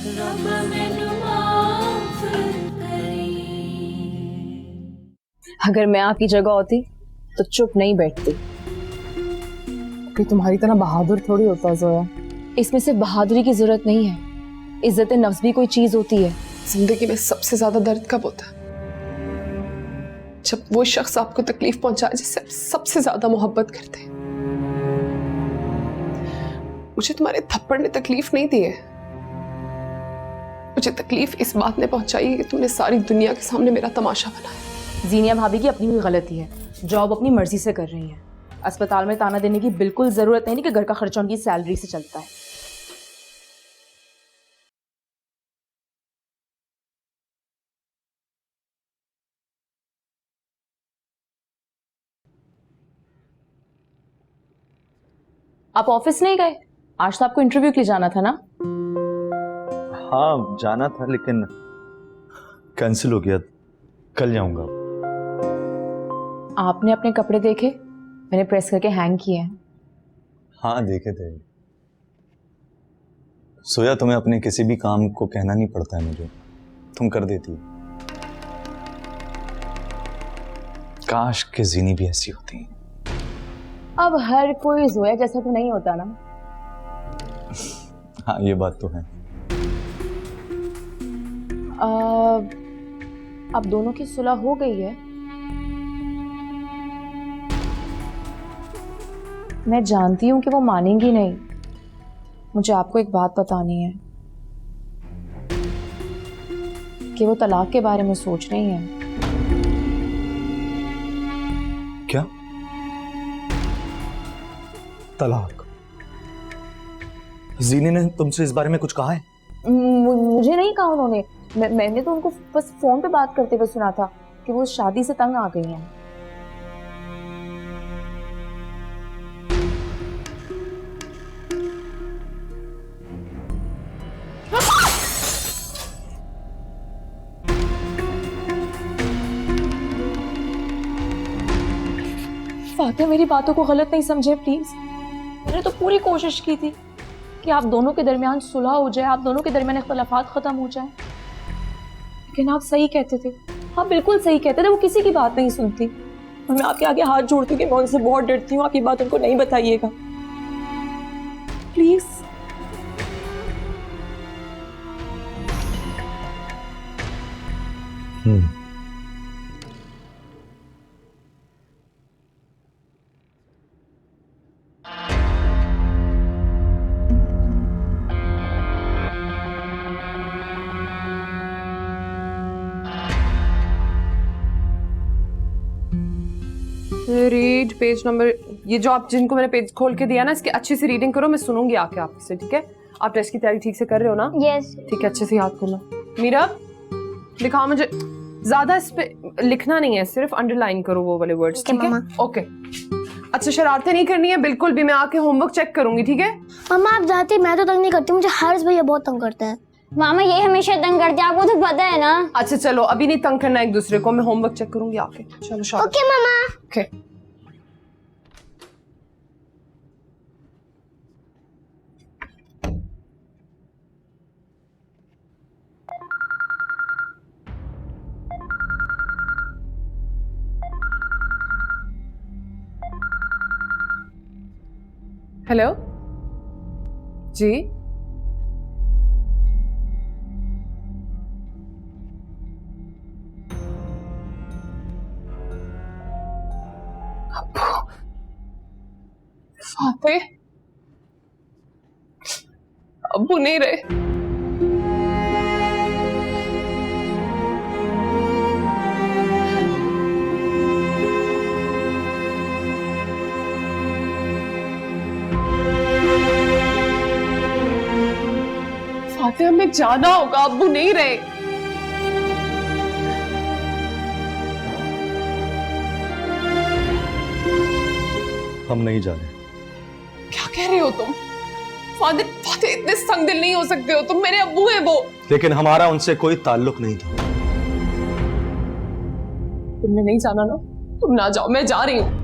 रब मैनू माफ करी। अगर मैं आपकी जगह होती तो चुप नहीं बैठती। कि तुम्हारी तरह बहादुर थोड़ी होता है जोया। इसमें सिर्फ बहादुरी की जरूरत नहीं है, इज्जत नफ्स भी कोई चीज होती है। जिंदगी में सबसे ज्यादा दर्द कब होता है? जब वो शख्स आपको तकलीफ पहुंचाए जिससे आप सबसे ज्यादा मोहब्बत करते हैं। मुझे तुम्हारे थप्पड़ ने तकलीफ नहीं दी है, मुझे तकलीफ इस बात ने पहुंचाई है कि तुमने सारी दुनिया के सामने मेरा तमाशा बनाया। जीनिया भाभी की अपनी भी गलती है, जॉब अपनी मर्जी से कर रही है। अस्पताल में ताना देने की बिल्कुल जरूरत नहीं कि घर का खर्चा उनकी सैलरी से चलता है। आप ऑफिस नहीं गए? आज तो आपको इंटरव्यू के लिए जाना था ना? हाँ जाना था लेकिन कैंसिल हो गया, कल जाऊंगा। आपने अपने कपड़े देखे? मैंने प्रेस करके हैंग किए हैं। हाँ देखे थे। सोया तुम्हें अपने किसी भी काम को कहना नहीं पड़ता है मुझे, तुम कर देती। काश कि जीनी भी ऐसी होती। अब हर कोई जोया जैसा तो नहीं होता ना। हाँ ये बात तो है। अब दोनों की सुलह हो गई है। मैं जानती हूं कि वो मानेंगी नहीं। मुझे आपको एक बात बतानी है कि वो तलाक के बारे में सोच रही हैं। क्या? तलाक? जीनी ने तुमसे इस बारे में कुछ कहा है? मुझे नहीं कहा उन्होंने। मैंने तो उनको बस फोन पे बात करते हुए सुना था कि वो शादी से तंग आ गई हैं। फातिमा मेरी बातों को गलत नहीं समझे प्लीज। मैंने तो पूरी कोशिश की थी कि आप दोनों के दरमियान सुलह हो जाए, आप दोनों के दरमियान इख्तिलाफात खत्म हो जाए, लेकिन आप सही कहते थे। आप बिल्कुल सही कहते थे, वो किसी की बात नहीं सुनती। और मैं आपके आगे हाथ जोड़ती हूँ कि मैं उनसे बहुत डरती हूँ। आप ये बात उनको नहीं बताइएगा प्लीज। रीड पेज नंबर, ये जो आप जिनको मैंने पेज खोल के दिया ना, इसकी अच्छी से रीडिंग करो। मैं सुनूंगी आके आपसे, ठीक है? आप टेस्ट की तैयारी ठीक से कर रहे हो ना? यस। ठीक है, अच्छे से याद करना। मीरा दिखाओ मुझे। ज्यादा इस पे लिखना नहीं है, सिर्फ अंडरलाइन करो वो वाले वर्ड्स, ठीक है? ओके। अच्छा शरारतें नहीं करनी है बिल्कुल भी। मैं आके होमवर्क चेक करूंगी, ठीक है? मम्मा आप जाती, मैं तो तंग नहीं करती, मुझे हारिस भैया बहुत तंग करते हैं। मामा ये हमेशा तंग करते हैं, आपको तो पता है ना। अच्छा चलो अभी नहीं तंग करना एक दूसरे को, मैं होमवर्क चेक करूंगी आके। चलो शाबाश। ओके मामा। ओके। हेलो जी। फातिह, अब्बू नहीं रहे। फातिह हमें जाना होगा, अब्बू नहीं रहे। हम नहीं जाने। क्या कह रहे हो तुम? फातिह फातिह इतने संगदिल नहीं हो सकते हो तुम, मेरे अब्बू हैं वो। लेकिन हमारा उनसे कोई ताल्लुक नहीं था। तुमने नहीं जाना ना, तुम ना जाओ, मैं जा रही हूँ।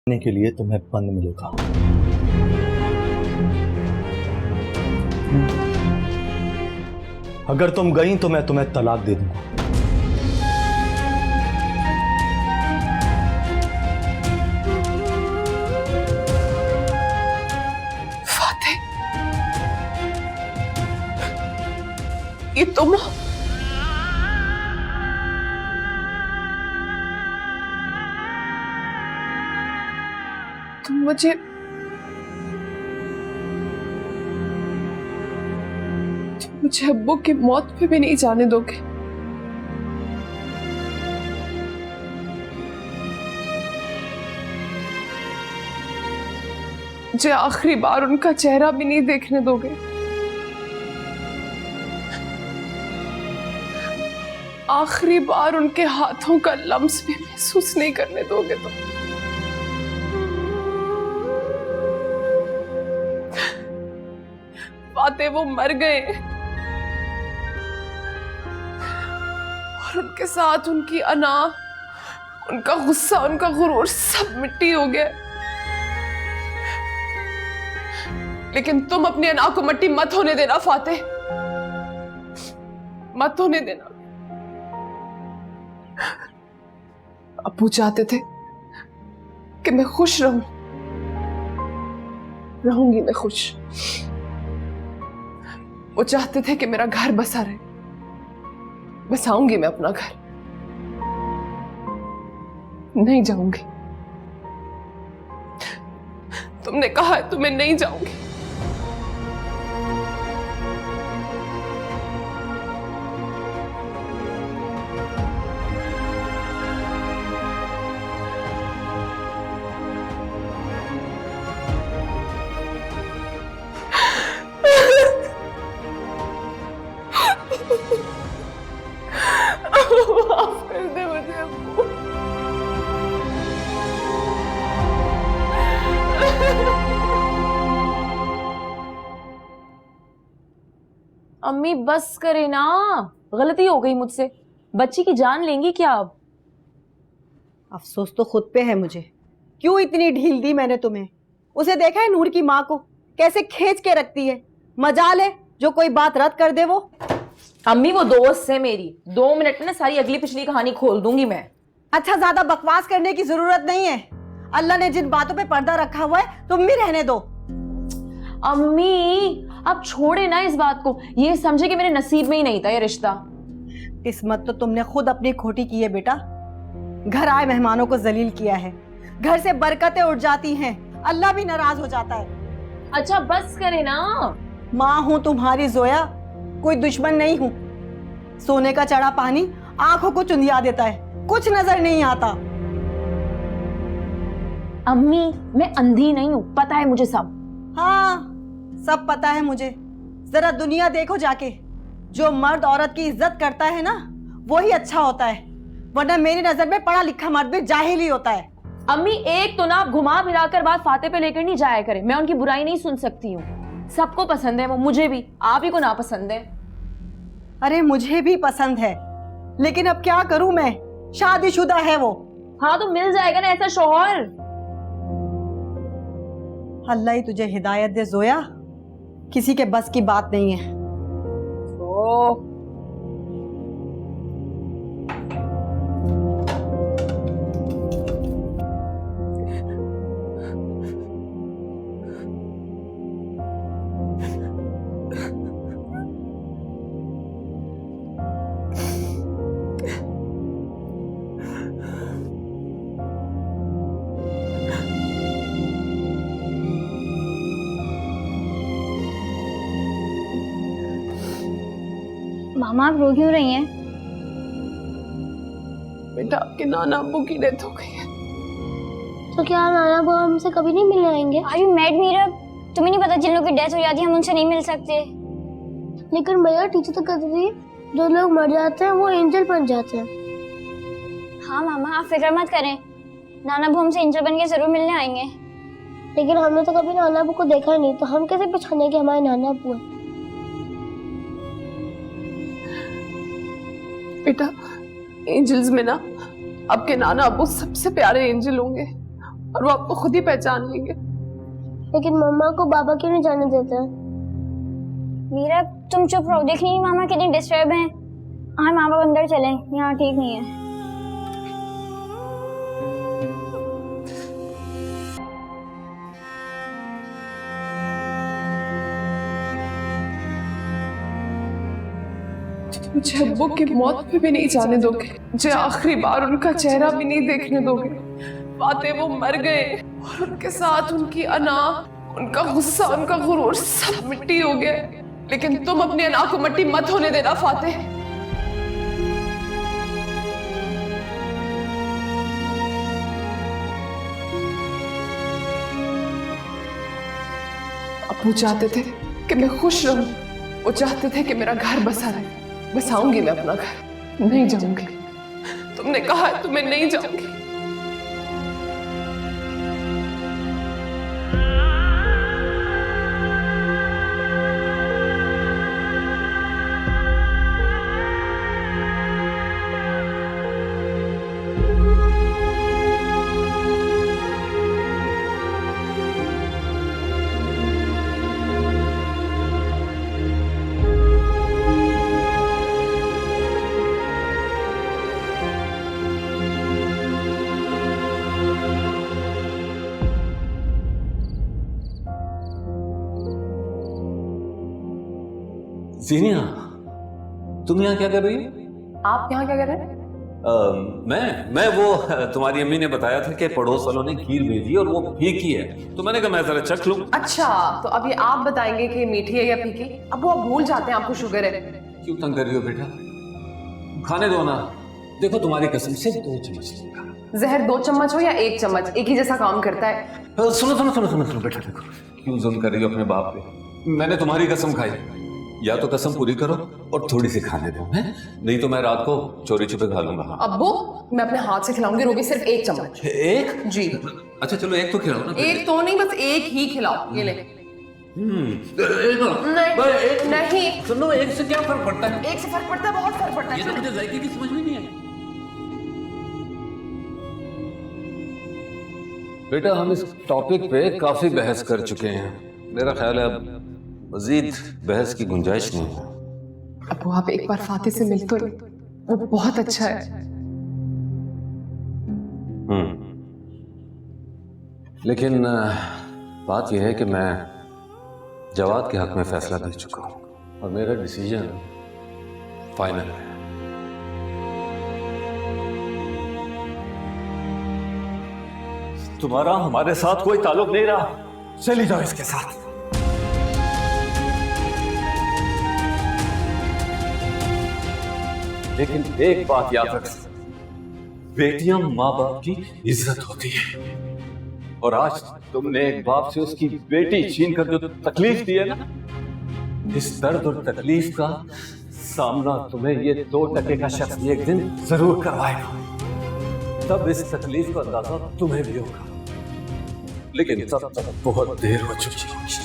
के लिए तुम्हें बंद मिलेगा। अगर तुम गई तो मैं तुम्हें तलाक दे दूंगा। फातेह, ये तुम मुझे मुझे अब्बू की मौत पे भी नहीं जाने दोगे? मुझे आखिरी बार उनका चेहरा भी नहीं देखने दोगे? आखिरी बार उनके हाथों का लम्स भी महसूस नहीं करने दोगे तो? फातेह, वो मर गए और उनके साथ उनकी अना, उनका गुस्सा, उनका गुरूर सब मिट्टी हो गया। लेकिन तुम अपनी अना को मिट्टी मत होने देना फातेह, मत होने देना। अब्बू चाहते थे कि मैं खुश रहूं, रहूंगी मैं खुश। वो चाहते थे कि मेरा घर बसा रहे, बसाऊंगी मैं अपना घर, नहीं जाऊंगी। तुमने कहा है तो मैं नहीं जाऊंगी। माफ कर दे मुझे अब्बू। अम्मी बस करे ना, गलती हो गई मुझसे। बच्ची की जान लेंगी क्या अब? अफसोस तो खुद पे है मुझे, क्यों इतनी ढील दी मैंने तुम्हें। उसे देखा है नूर की माँ को कैसे खींच के रखती है। मजाल है जो कोई बात रद्द कर दे वो। अम्मी वो दोस्त है मेरी, 2 मिनट में ना सारी अगली पिछली कहानी खोल दूंगी मैं। अच्छा, ज्यादा बकवास करने की जरूरत नहीं है। अल्लाह ने जिन बातों पे पर्दा रखा हुआ है तुम भी रहने दो। अम्मी आप छोड़े ना इस बात को, ये समझे कि मेरे नसीब में ही नहीं था ये रिश्ता। किस्मत तो तुमने खुद अपनी खोटी की है बेटा। घर आए मेहमानों को जलील किया है, घर से बरकतें उड़ जाती हैं, अल्लाह भी नाराज हो जाता है। अच्छा बस करे ना। माँ हूं तुम्हारी जोया, कोई दुश्मन नहीं हूं। सोने का चढ़ा पानी आंखों को चुंधिया देता है, कुछ नजर नहीं आता। अम्मी मैं अंधी नहीं हूं, पता है मुझे सब। हाँ सब पता है मुझे। जरा दुनिया देखो जाके, जो मर्द औरत की इज्जत करता है ना वही अच्छा होता है, वरना मेरी नजर में पढ़ा लिखा मर्द भी जाहिल ही होता है। अम्मी एक तो ना आप घुमा फिराकर बात फातेह पे लेकर नहीं जाया करें, मैं उनकी बुराई नहीं सुन सकती हूँ। सबको पसंद है वो, मुझे भी, आप ही को ना पसंद है। अरे मुझे भी पसंद है, लेकिन अब क्या करूं मैं, शादीशुदा है वो। हाँ तो मिल जाएगा ना ऐसा शौहर। अल्लाह ही तुझे हिदायत दे जोया, किसी के बस की बात नहीं है। मामा आप रो क्यों रही हैं? बेटा आपके नाना अब्बू की डेथ हो गई है। तो क्या नाना वो हमसे कभी नहीं मिलने आएंगे? Are you mad Meera? तुम्हें नहीं पता जिन लोगों की डेथ हो जाती है हम उनसे नहीं मिल सकते। लेकिन भैया टीचर तो कहती थी जो लोग मर जाते हैं वो एंजल बन जाते हैं। हाँ मामा आप फिक्र मत करें, नाना वो हमसे एंजल बन के जरूर मिलने आएंगे। लेकिन हमने तो कभी नाना अब्बू को देखा नहीं, तो हम कैसे पहचाने कि हमारे नाना अब्बू हैं? बेटा एंजल्स में ना आपके नाना अब्बू सबसे प्यारे एंजल होंगे, और वो आपको खुद ही पहचान लेंगे। लेकिन मम्मा को बाबा क्यों नहीं जाने देते? मीरा तुम चुप रहो, देख नहीं मामा कितने डिस्टर्ब हैं। हाँ माँ बाप अंदर चले, यहाँ ठीक नहीं है। मुझे अब्बू की मौत पे भी नहीं जाने दोगे, मुझे आखिरी बार उनका चेहरा भी नहीं देखने दोगे। बातें वो मर गए और उनके साथ उनकी अना, उनका गुस्सा, उनका गुरूर सब मिट्टी हो गया। लेकिन तुम अपनी अना को मिट्टी मत होने देना फातेह। अब्बू चाहते थे कि मैं खुश रहूं, वो चाहते थे कि मेरा घर बसा रहे। बसाऊंगी मैं अपना घर, नहीं जाऊंगी। तुमने कहा है तो मैं नहीं जाऊंगी। जीनिया, तुम यहाँ क्या कर रही हो? आप यहाँ क्या कर रहे हैं? मैं वो तुम्हारी अम्मी ने बताया था कि पड़ोस वालों ने खीर भेजी और वो फीकी है, तो मैंने कहा मैं जरा चख लूं। अच्छा, तो अभी आप बताएंगे कि मीठी है या फीकी? अब वो आप भूल जाते हैं आपको शुगर है। क्यों तंग कर रही हो बेटा? खाने दो ना। देखो तुम्हारी कसम से 2 चम्मच लूंगा। जहर 2 चम्मच हो या 1 चम्मच, एक ही जैसा काम करता है। सुनो सुनो सुनो सुनो सुनो बेटा, देखो क्यों जुल्म कर रही हो अपने बाप पे। मैंने तुम्हारी कसम खाई, या तो कसम पूरी करो और थोड़ी सी खाने दो, हैं? नहीं तो मैं रात को चोरी छुपे खा लूंगा। अब्बू मैं अपने हाथ से खिलाऊंगी, वो भी सिर्फ 1 चम्मच। एक? जी। अच्छा चलो एक तो खिलाओ ना। एक तो नहीं, बस एक ही खिलाओ। ये ले। नहीं सुनो, एक से क्या फर्क पड़ता है? एक से फर्क पड़ता है, बहुत फर्क पड़ता है। ये तो मुझे जायके की समझ में नहीं आई। बेटा हम इस टॉपिक पे काफी बहस कर चुके हैं, मेरा ख्याल है अब मजीद बहस की गुंजाइश नहीं है। अब्बू आप एक बार फातिह से मिल तो, वो बहुत अच्छा है। लेकिन बात यह है कि मैं जवाद के हक में फैसला दे चुका हूं और मेरा डिसीजन फाइनल है। तुम्हारा हमारे साथ कोई ताल्लुक नहीं रहा, चली जाओ इसके साथ। लेकिन एक बात याद रख, बेटियां माँ बाप की इज्जत होती है, और आज तुमने एक बाप से उसकी बेटी छीन कर जो तकलीफ दी है ना, इस दर्द और तकलीफ का सामना तुम्हें ये 2 टके का शख्स एक दिन जरूर करवाएगा। तब इस तकलीफ का अंदाजा तुम्हें भी होगा, लेकिन तब तक बहुत देर हो चुकी होगी।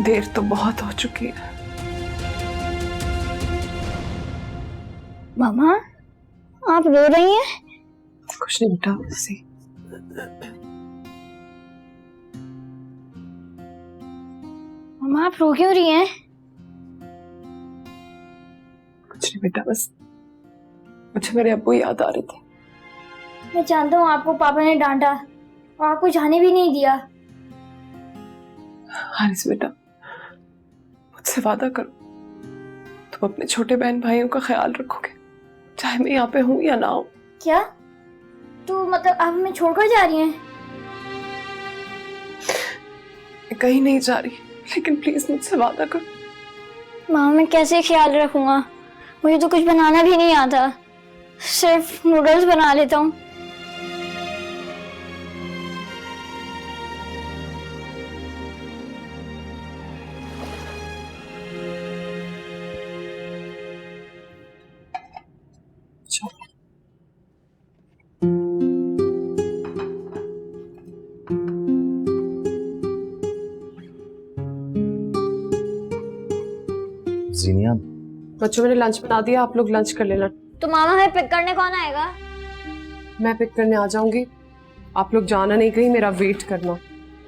देर तो बहुत हो चुकी है। मामा आप रो रही हैं? कुछ नहीं बेटा, सी मामा आप रो क्यों रही हैं? कुछ नहीं बेटा, बस मुझे मेरे अब्बू याद आ रहे थे। मैं जानता हूँ आपको पापा ने डांटा और आपको जाने भी नहीं दिया। हारिस बेटा, मुझसे वादा करो तुम अपने छोटे बहन भाइयों का ख्याल रखोगे, चाहे मैं यहाँ पे हूँ या ना हूँ। क्या? तो मतलब आप हमें छोड़कर जा रही हैं? मैं कहीं नहीं जा रही, लेकिन प्लीज मुझसे वादा करो। मामा मैं कैसे ख्याल रखूंगा? मुझे तो कुछ बनाना भी नहीं आता, सिर्फ नूडल्स बना लेता हूँ। जीनिया, बच्चों मैंने लंच बना दिया, आप लोग लंच कर लेना। तो मामा हमें पिक करने कौन आएगा? मैं पिक करने आ जाऊंगी, आप लोग जाना नहीं कहीं, मेरा वेट करना।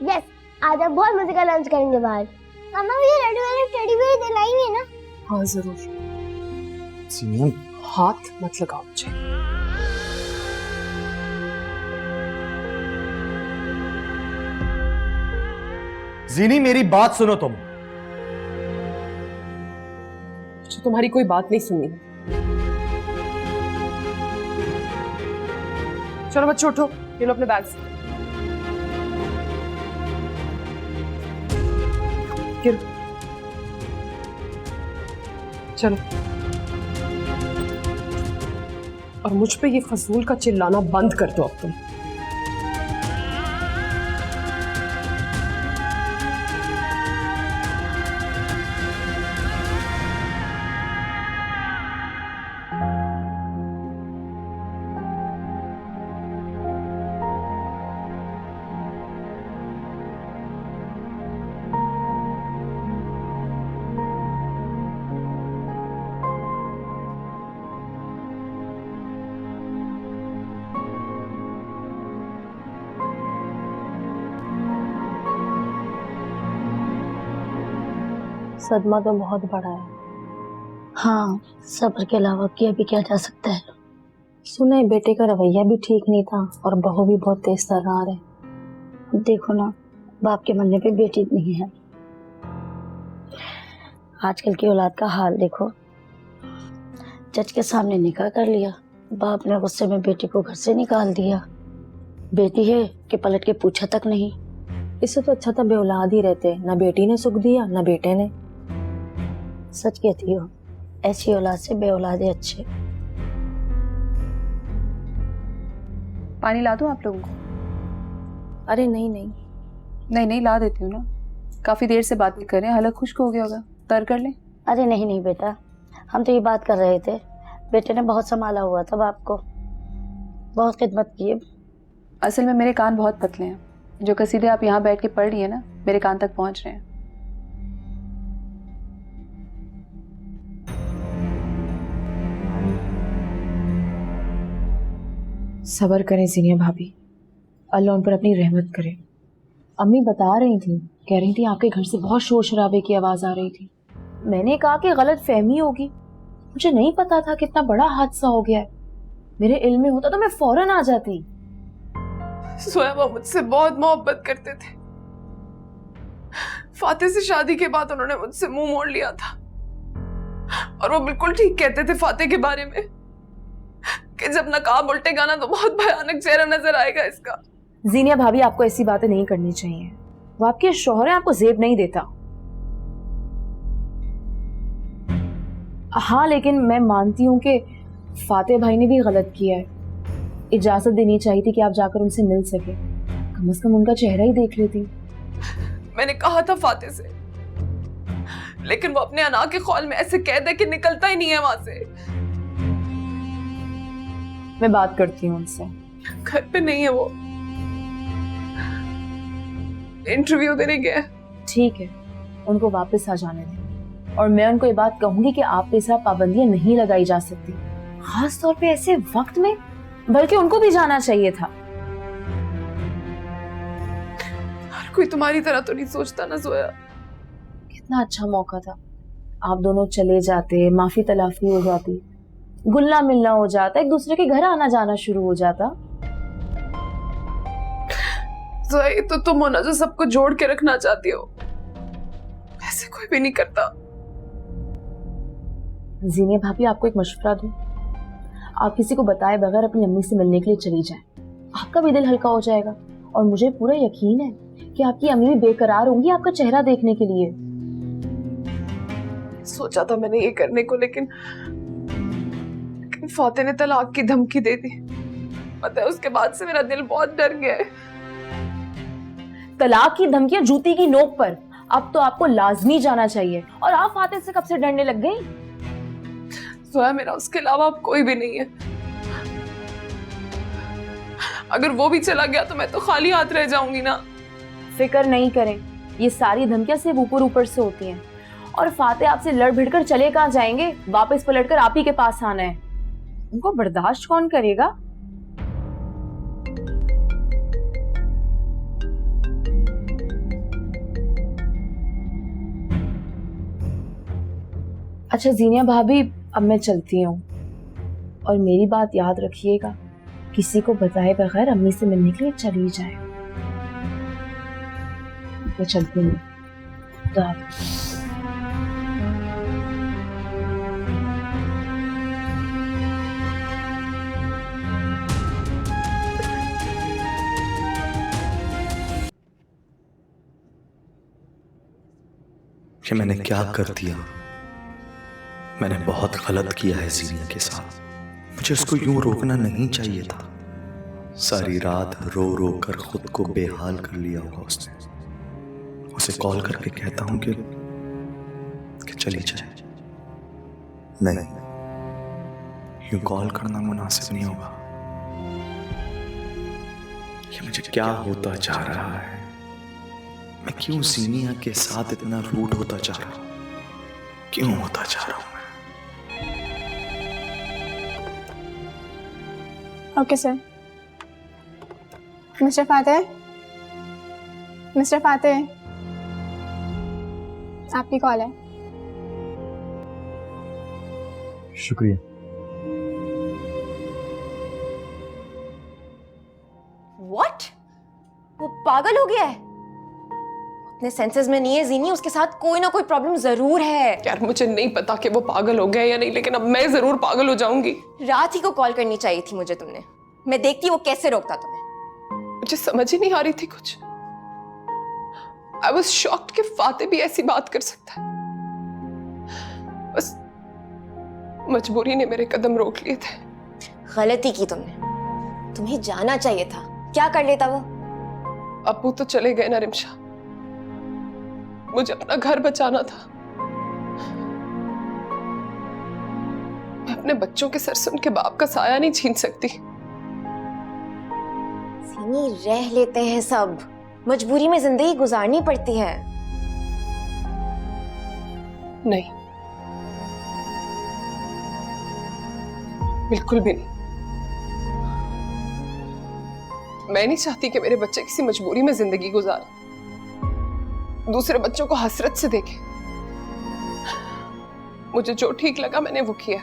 यस, आज हम बहुत मजे का लंच करेंगे बाहर। मामा मुझे रेड वाले टेडी बेयर दिलाएंगे ना? हाँ जरूर। हाथ मत लगाओ मुझे। जीनी मेरी बात सुनो तुम। मुझे तुम्हारी कोई बात नहीं सुननी। चलो बच्चे उठो, ये लो अपने बैग्स। गिर। चलो। और मुझ पे ये फजूल का चिल्लाना बंद कर दो अब तुम। सदमा तो बहुत बड़ा है। हाँ, सब्र के अलावा किया भी क्या जा सकता है। सुना बेटे का रवैया भी ठीक नहीं था और बहू भी बहुत तेज तर्रार है। देखो ना, बाप के मरने पे बेटी नहीं है। आजकल की औलाद का हाल देखो। जज के सामने निकाह कर लिया, बाप ने गुस्से में बेटी को घर से निकाल दिया। बेटी है कि पलट के पूछा तक नहीं। इससे तो अच्छा था बेऔलाद ही रहते, ना बेटी ने सुख दिया ना बेटे ने। सच कहती हो, ऐसी औलाद से बेऔलादे अच्छे। पानी ला दूं आप लोगों को? अरे नहीं नहीं नहीं ला देती हूँ ना। काफी देर से बात कर रहे हैं, हलक खुश्क हो गया होगा, तर कर ले। अरे नहीं बेटा, हम तो ये बात कर रहे थे। बेटे ने बहुत संभाला हुआ था बाप को, बहुत खिदमत की है। असल में मेरे कान बहुत पतले हैं, जो कसीदे आप यहाँ बैठ के पढ़ रही है ना, मेरे कान तक पहुंच रहे हैं। सब्र करें जीनिया भाभी, अल्लाह उन पर अपनी रहमत करे। अम्मी बता रही थी, कह रही थी आपके घर से बहुत शोर शराबे की आवाज आ रही थी। मैंने कहा कि गलत फहमी होगी, मुझे नहीं पता था कितना बड़ा हादसा हो गया है। मेरे इल्म में होता तो मैं फौरन आ जाती। सोया मुझसे बहुत मोहब्बत करते थे। फाते से शादी के बाद उन्होंने मुझसे मुंह मोड़ लिया था, और वो बिल्कुल ठीक कहते थे फाते के बारे में कि जब नकाब उल्टेगा ना तो बहुत भयानक चेहरा नजर आएगा इसका। जीनिया भाभी, आपको ऐसी बातें नहीं करनी चाहिए। वो आपके शौहर है, आपको जेब नहीं देता। हाँ, लेकिन मैं मानती हूँ कि फाते भाई ने भी गलत किया है। इजाजत देनी चाहिए थी कि आप जाकर उनसे मिल सके, कम से कम उनका चेहरा ही देख लेती। मैंने कहा था फाते से, लेकिन वो अपने अना के ख्याल में ऐसे कह दे कि निकलता ही नहीं है वहां से। मैं बात करती हूँ उनसे। घर पे नहीं है वो, इंटरव्यू देने गया। ठीक है, उनको वापस आ जाने दें, और मैं उनको ये बात कहूंगी कि आप पे साथ पाबंदियां नहीं लगाई जा सकती, खास तौर पे ऐसे वक्त में। बल्कि उनको भी जाना चाहिए था। हर कोई तुम्हारी तरह तो नहीं सोचता ना सोया। कितना अच्छा मौका था, आप दोनों चले जाते, माफी तलाफी हो जाती, गुल्ला मिलना हो जाता, एक दूसरे के घर आना जाना शुरू हो जाता। सोया, तो तुम हो ना जो सबको जोड़ के रखना चाहती हो, ऐसे कोई भी नहीं करता। जीनिया भाभी, आपको एक मशवरा दूं, आप किसी को बताए बगैर अपनी अम्मी से मिलने के लिए चली जाएं। आपका भी दिल हल्का हो जाएगा, और मुझे पूरा यकीन है कि आपकी अम्मी भी बेकरार होंगी आपका चेहरा देखने के लिए। सोचा था मैंने ये करने को, लेकिन फाते ने तलाक की धमकी दे दी। पता है, उसके बाद से मेरा दिल बहुत डर गया है। तलाक की धमकियां जूती की नोक पर। अब तो आपको लाजमी जाना चाहिए, और आप फाते से कब से डरने लग गई? सोया, मेरा उसके अलावा अब कोई भी नहीं है। अगर वो भी चला गया तो मैं तो खाली हाथ रह जाऊंगी ना। फिक्र नहीं करें, ये सारी धमकियां सिर्फ ऊपर ऊपर से होती हैं, और फातेह आपसे लड़ भिड़ कर चले कहाँ जाएंगे? वापस पलटकर आप ही के पास आना है। उनको बर्दाश्त कौन करेगा? अच्छा जीनिया भाभी, अब मैं चलती हूँ, और मेरी बात याद रखिएगा, किसी को बताए बगैर अम्मी से मिलने के लिए चली जाए। मैं चलती हूँ। खुदा हाफिज़। कि मैंने क्या कर दिया। मैंने बहुत गलत किया है ज़ीनिया के साथ। मुझे उसको यूं रोकना नहीं चाहिए था। सारी रात रो रो कर खुद को बेहाल कर लिया होगा उसने। उसे कॉल करके कहता हूं कि चली जाए। नहीं, यूं कॉल करना मुनासिब नहीं होगा। कि मुझे क्या होता जा रहा है? मैं क्यों ज़ीनिया के साथ इतना रूड होता जा रहा हूं? क्यों होता जा रहा हूं मैं? Okay sir. Mister Fateh, mister Fateh, आपकी कॉल है। शुक्रिया। What? वो पागल हो गया है, अपने सेंसेस में नहीं है ज़ीनी, उसके साथ कोई ना कोई प्रॉब्लम जरूर है। यार मुझे नहीं पता कि वो पागल हो गया या नहीं, लेकिन अब मैं जरूर पागल हो जाऊंगी। रात ही को कॉल करनी चाहिए थी मुझे तुमने, मैं देखती वो कैसे रोकता तुम्हें। मुझे समझ ही नहीं आ रही थी कुछ। I was shocked कि फातेह भी ऐसी बात कर सकता है। बस मजबूरी ने मेरे कदम रोक लिए थे। गलती की तुमने, तुम्हें जाना चाहिए था। क्या कर लेता वो? अब्बू तो चले गए ना रिमशा, मुझे अपना घर बचाना था। मैं अपने बच्चों के सर से उनके बाप का साया नहीं छीन सकती। ज़ीनी रह लेते हैं सब, मजबूरी में जिंदगी गुजारनी पड़ती है। नहीं, बिल्कुल भी नहीं। मैं नहीं चाहती कि मेरे बच्चे किसी मजबूरी में जिंदगी गुजारे, दूसरे बच्चों को हसरत से देखे। मुझे जो ठीक लगा मैंने वो किया,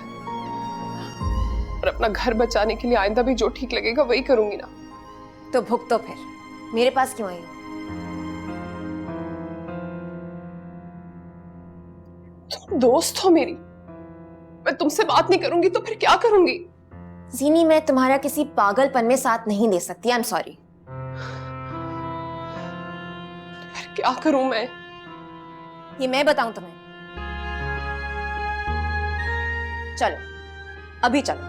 और अपना घर बचाने के लिए आइंदा भी जो ठीक लगेगा वही करूंगी ना। तो भुगतो फिर, मेरे पास क्यों आई हो? तुम दोस्त हो मेरी, मैं तुमसे बात नहीं करूंगी तो फिर क्या करूंगी? ज़ीनी मैं तुम्हारा किसी पागलपन में साथ नहीं दे सकती। I am sorry. फिर क्या करूं मैं? ये मैं बताऊं तुम्हें? चलो अभी चलो,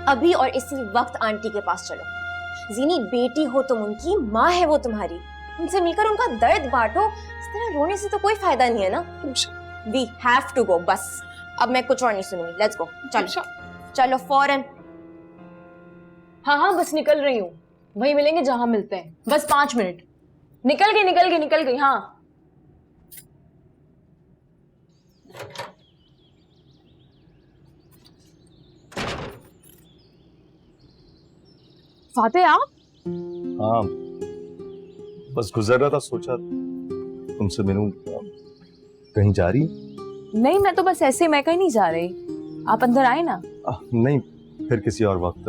अभी और इसी वक्त आंटी के पास चलो। ज़ीनी बेटी हो तुम उनकी, माँ है वो तुम्हारी, उनसे मिलकर उनका दर्द बांटो। इस तरह रोने से तो कोई फायदा नहीं है ना। वी हैव टू गो, बस अब मैं कुछ और नहीं सुनूंगी। लेट्स गो, चलो चलो फौरन। हाँ हाँ बस निकल रही हूँ, वहीं मिलेंगे जहां मिलते हैं, बस 5 मिनट। निकल गई। हाँ फातेह आप? हाँ, बस गुजर रहा था, सोचा तुमसे मिलूं। कहीं जा रही? नहीं, मैं तो बस ऐसे, मैं कहीं नहीं जा रही। आप अंदर आए ना। नहीं, फिर किसी और वक्त।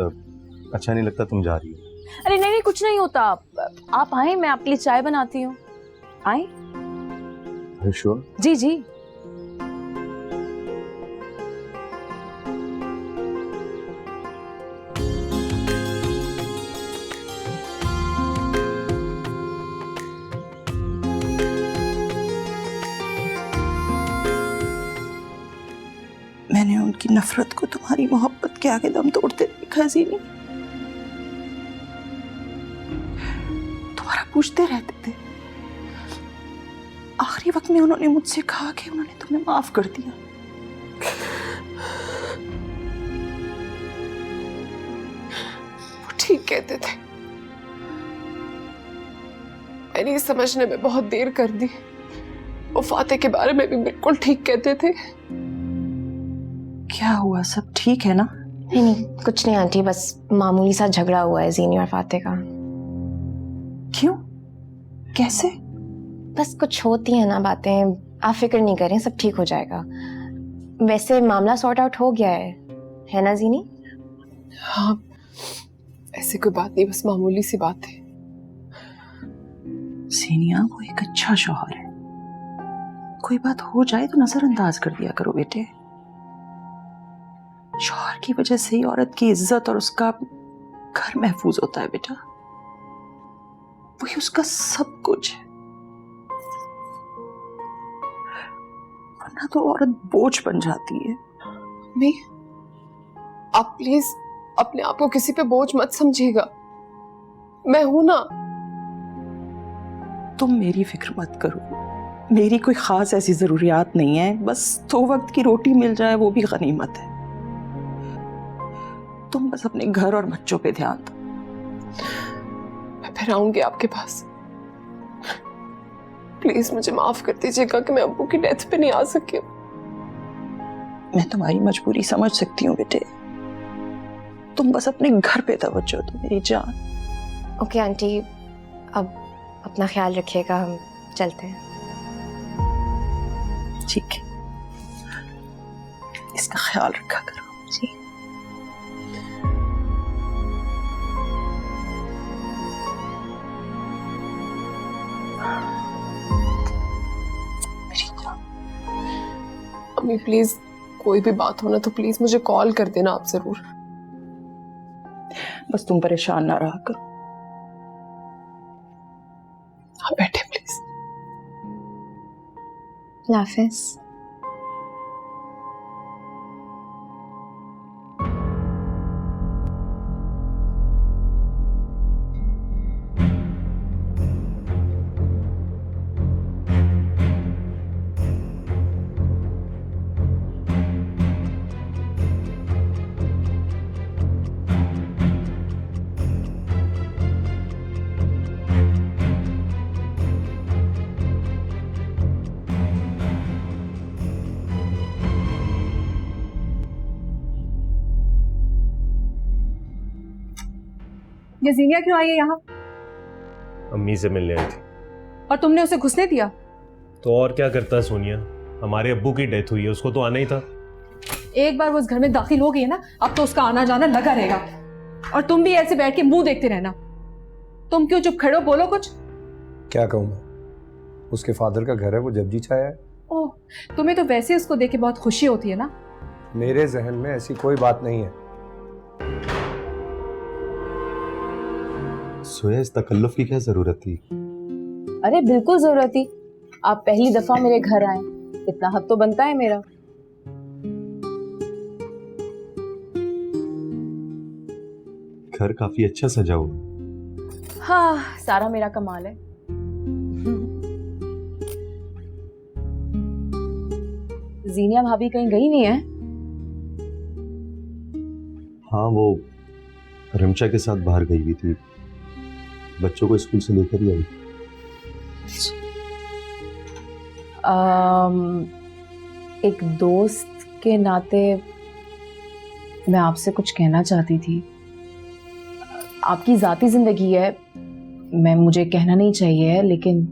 अच्छा नहीं लगता तुम जा रही हो। अरे नहीं, कुछ नहीं होता। आप आए, मैं आपके लिए चाय बनाती हूँ। आए? श्योर? जी जी। मैंने उनकी नफरत को तुम्हारी मोहब्बत के आगे दम तोड़ते देखा ज़ीनी। तुम्हारा पूछते रहते थे, आखिरी वक्त में उन्होंने मुझसे कहा कि उन्होंने तुम्हें माफ कर दिया। वो ठीक कहते थे, मैंने ये समझने में बहुत देर कर दी, वो फाते के बारे में भी बिल्कुल ठीक कहते थे। क्या हुआ, सब ठीक है ना? नहीं नहीं, कुछ नहीं आंटी, बस मामूली सा झगड़ा हुआ है जीनी और फाते का। क्यों, कैसे? बस कुछ होती है ना बातें, आप फिक्र नहीं करें, सब ठीक हो जाएगा। वैसे मामला सॉर्ट आउट हो गया है ना जीनी? हाँ, ऐसे कोई बात नहीं, बस मामूली सी बात है। सीनिया, वो एक अच्छा शौहर है, कोई बात हो जाए तो नजरअंदाज कर दिया करो बेटे। शौहर की वजह से ही औरत की इज्जत और उसका घर महफूज होता है बेटा, वही उसका सब कुछ है। वरना तो औरत बोझ बन जाती है। मम्मी, आप प्लीज अपने आप को किसी पे बोझ मत समझिएगा, मैं हूं ना। तुम मेरी फिक्र मत करो, मेरी कोई खास ऐसी जरूरियात नहीं है, बस 2 वक्त की रोटी मिल जाए वो भी गनीमत है। तुम बस अपने घर और बच्चों पे ध्यान दो। मैं फिर आऊंगी आपके पास। प्लीज मुझे माफ कर दीजिएगा कि मैं अब्बू की डेथ पे नहीं आ सकी। मैं तुम्हारी मजबूरी समझ सकती हूँ बेटे, तुम बस अपने घर पे तवज्जो दो मेरी जान। ओके आंटी, अब अपना ख्याल रखिएगा, हम चलते हैं। ठीक है, इसका ख्याल रखा करो जी। अम्मी प्लीज, कोई भी बात हो ना तो प्लीज मुझे कॉल कर देना आप जरूर। बस तुम परेशान ना रहा करो। हाँ बैठे प्लीज। हाफिज। ये जीनिया क्यों आई है यहाँ? अम्मी से मिलने आई थी। और तुमने उसे घुसने दिया? तो और क्या करता सोनिया, हमारे अब्बू की डेथ हुई है, उसको तो आना ही था। एक बार वो उस घर में दाखिल हो गई है ना, अब तो उसका आना जाना लगा रहेगा। और तुम भी ऐसे बैठ के मुंह देखते रहना। तुम क्यों चुप खड़े हो, बोलो कुछ। क्या कहूँ मैं, उसके फादर का घर है, वो जब जी छाया है। ओह, तुम्हें तो वैसे उसको देख के बहुत खुशी होती है ना? मेरे जहन में ऐसी कोई बात नहीं है। सोया, इस तकल्लुफ की क्या जरूरत थी? अरे बिल्कुल जरूरत थी, आप पहली दफा मेरे घर आए, इतना हक तो बनता है मेरा। घर काफी अच्छा सजा हुआ। हाँ, सारा मेरा कमाल है। जीनिया भाभी कहीं गई नहीं है? हाँ, वो रिमचा के साथ बाहर गई हुई थी, बच्चों को स्कूल से लेकर ही आई। एक दोस्त के नाते मैं आपसे कुछ कहना चाहती थी। आपकी जाती जिंदगी है, मुझे कहना नहीं चाहिए, लेकिन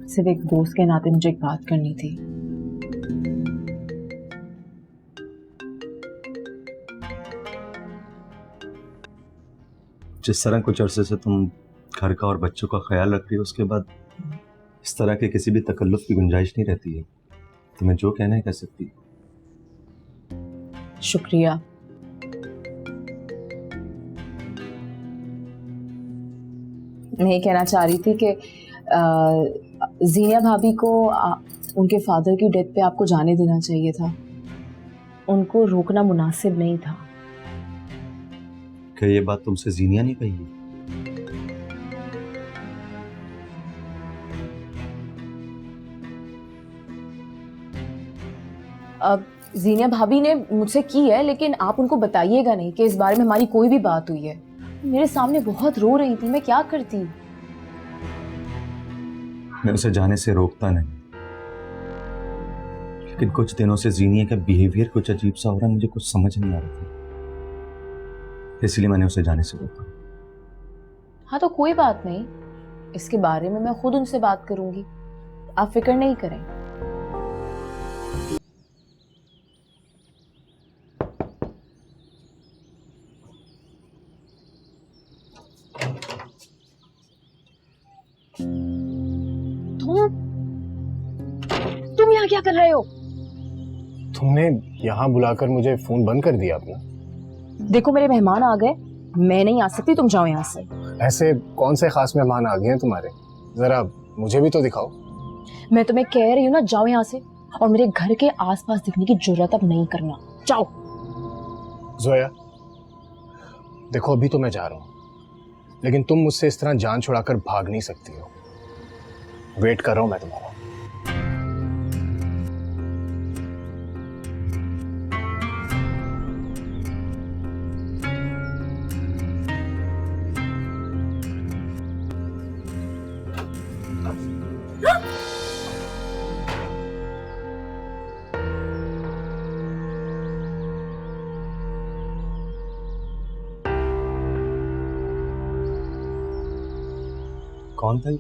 सिर्फ एक दोस्त के नाते मुझे एक बात करनी थी। जिस तरह कुछ अरसे से तुम घर का और बच्चों का ख्याल रख रही हो, उसके बाद इस तरह के किसी भी तकल्लुफ की गुंजाइश नहीं रहती है। तुम्हें जो कहना है कह सकती हो। शुक्रिया। मैं ये कहना चाह रही थी कि जीनिया भाभी को उनके फादर की डेथ पे आपको जाने देना चाहिए था, उनको रोकना मुनासिब नहीं था। क्या ये बात तुमसे जीनिया नहीं कही है? अब जीनिया भाभी ने मुझसे की है, लेकिन आप उनको बताइएगा नहीं कि इस बारे में हमारी कोई भी बात हुई है। मेरे सामने बहुत रो रही थी, मैं क्या करती। मैं उसे जाने से रोकता नहीं, लेकिन कुछ दिनों से जीनिया का बिहेवियर कुछ अजीब सा हो रहा है, मुझे कुछ समझ नहीं आ रहा था, इसलिए मैंने उसे जाने से रोका। हाँ तो कोई बात नहीं, इसके बारे में मैं खुद उनसे बात करूंगी, आप फिक्र नहीं करें। तुम यहाँ क्या कर रहे हो? तुमने यहाँ बुलाकर मुझे फोन बंद कर दिया अपना। देखो मेरे मेहमान आ गए, मैं नहीं आ सकती, तुम जाओ यहाँ से। ऐसे कौन से खास मेहमान आ गए हैं तुम्हारे? जरा मुझे भी तो दिखाओ। मैं तुम्हें कह रही हूँ ना, जाओ यहाँ से, और मेरे घर के आसपास दिखने की जरूरत अब नहीं करना, जाओ। जोया देखो, अभी तो मैं जा रहा हूँ, लेकिन तुम मुझसे इस तरह जान छुड़ाकर भाग नहीं सकती हो। वेट कर रहा हूँ मैं तुम्हारा। कौन था ये?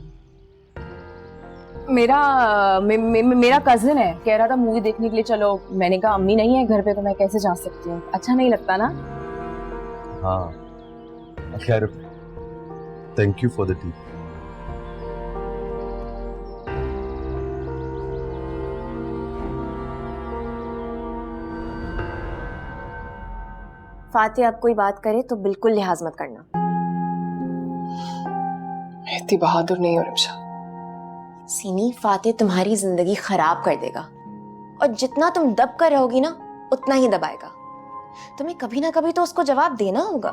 मेरा कजिन है, कह रहा था मूवी देखने के लिए चलो। मैंने कहा अम्मी नहीं है घर पे तो मैं कैसे जा सकती हूँ, अच्छा नहीं लगता ना। हाँ खैर, thank you for the tea. Fatih अब कोई बात करे तो बिल्कुल लिहाज मत करना। मैं इतनी बहादुर नहीं हूँ रिमशा। सीनी, फातिह तुम्हारी जिंदगी खराब कर देगा, और जितना तुम दब कर रहोगी ना उतना ही दबाएगा। तुम्हें कभी ना कभी तो उसको जवाब देना होगा।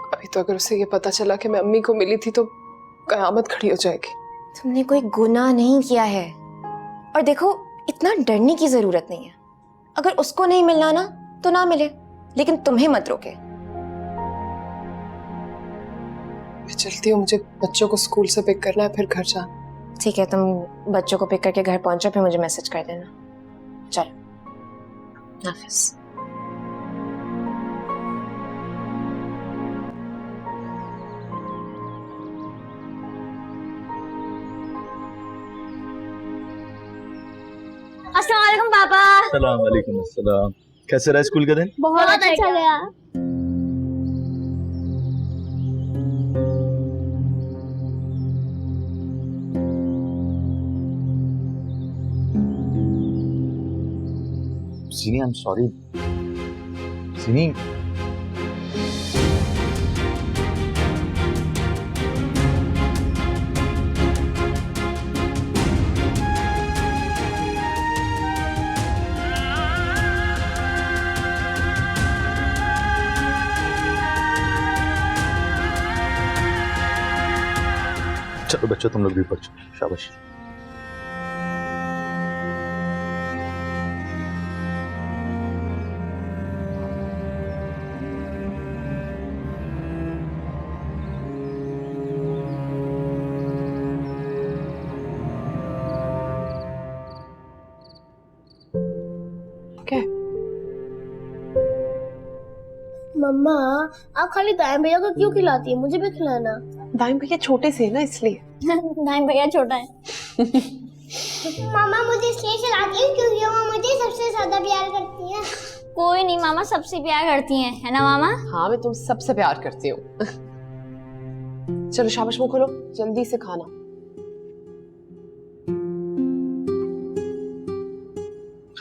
अभी तो अगर उसे ये पता चला कि मैं अम्मी को मिली थी तो कयामत खड़ी हो जाएगी। तुमने कोई गुनाह नहीं किया है, और देखो इतना डरने की जरूरत नहीं है। अगर उसको नहीं मिलना ना तो ना मिले, लेकिन तुम्हें मत रोके। मैं चलती हूँ, मुझे बच्चों को स्कूल से पिक करना है, फिर घर जाना। ठीक है, तुम बच्चों को पिक करके घर पहुंचो, फिर मुझे मैसेज कर देना। चलो, हाफिज। अस्सलाम वालेकुम पापा। सलाम वालेकुम अस्सलाम। कैसे रहा स्कूल का दिन? बहुत अच्छा गया। सीनी, आई एम सॉरी। सीनी, चलो बच्चों तुम लोग भी पढ़ो, शाबाश। मम्मा, आप खाली दाएं भैया को क्यों खिलाती है? मुझे भी खिलाना। दाएं भैया छोटे से ना, इसलिए। दाएं भैया छोटा है। मामा मुझे इसलिए खिलाती है क्योंकि वो मुझे सबसे ज्यादा प्यार करती है। कोई नहीं, मामा सबसे प्यार करती हैं, है ना मामा? हाँ, मैं तुम सबसे प्यार करती हूँ। चलो शाबाश, मुंह खोलो, जल्दी से खाना।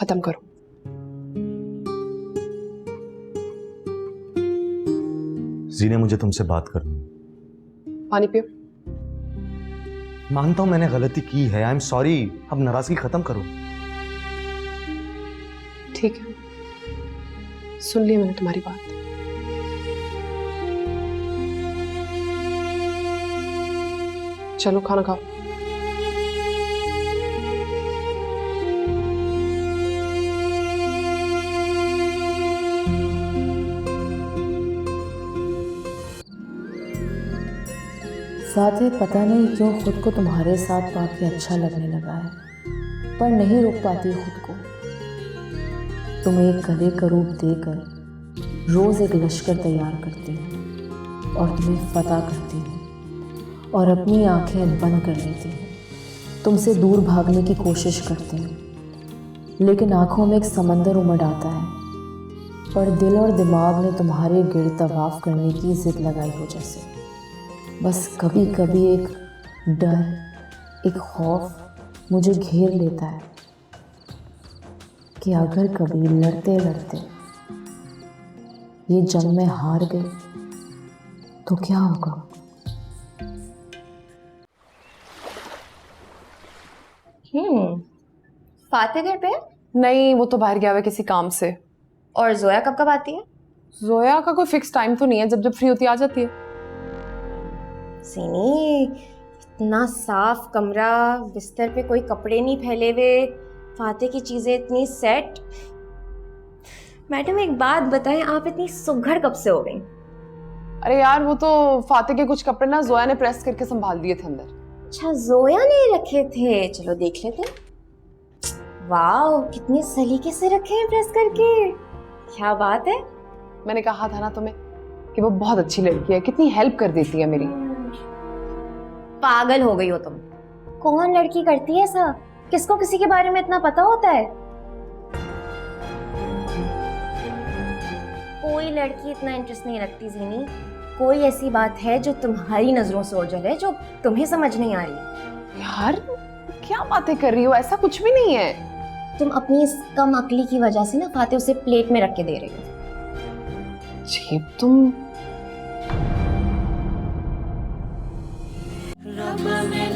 खत्म करो। जीने, मुझे तुमसे बात करनी है। पानी पियो। मानता हूं मैंने गलती की है, आई एम सॉरी। अब नाराजगी खत्म करो। ठीक है, सुन ली मैंने तुम्हारी बात। चलो खाना खाओ। फातिह, पता नहीं क्यों खुद को तुम्हारे साथ बाकी अच्छा लगने लगा है। पर नहीं रोक पाती खुद को। तुम्हें एक गधे का रूप देकर रोज एक लश्कर तैयार करती हूँ और तुम्हें फतह करती हूँ और अपनी आंखें बंद कर लेती हूँ। तुमसे दूर भागने की कोशिश करती हूँ, लेकिन आंखों में एक समंदर उमड़ आता है। पर दिल और दिमाग ने तुम्हारे गिर्द तवाफ करने की जिद लगाई हो जैसे। बस कभी कभी एक डर, एक खौफ मुझे घेर लेता है कि अगर कभी लड़ते लड़ते ये जंग में हार गई तो क्या होगा। फाते घर पे? नहीं, वो तो बाहर गया हुआ है किसी काम से। और जोया कब कब आती है? जोया का कोई फिक्स टाइम तो नहीं है, जब जब फ्री होती आ जाती है। सीनी, इतना साफ कमरा, बिस्तर पे कोई कपड़े नहीं फैले हुए, फाते की चीजें इतनी सेट। मैडम एक बात बताएं, आप इतनी सुघड़ कब से हो गई? अरे यार, वो तो फाते के कुछ कपड़े ना जोया ने प्रेस करके संभाल दिए थे अंदर। अच्छा, जोया ने रखे थे, चलो देख लेते। वाह, कितने सलीके से रखे हैं प्रेस करके, क्या बात है। मैंने कहा था ना तुम्हें कि वो बहुत अच्छी लड़की है, कितनी हेल्प कर देती है मेरी। पागल हो गई हो तुम। कौन लड़की करती है ऐसा? किसको किसी के बारे में इतना पता होता है? कोई लड़की इतना इंटरेस्ट नहीं रखती ज़ीनी। कोई ऐसी बात है जो तुम्हारी नजरों से ओझल है, जो तुम्हें समझ नहीं आ रही। यार क्या बातें कर रही हो, ऐसा कुछ भी नहीं है। तुम अपनी इस कम अकली की वजह से ना फाते उसे प्लेट में रख के दे रही हो। जी तुम रब में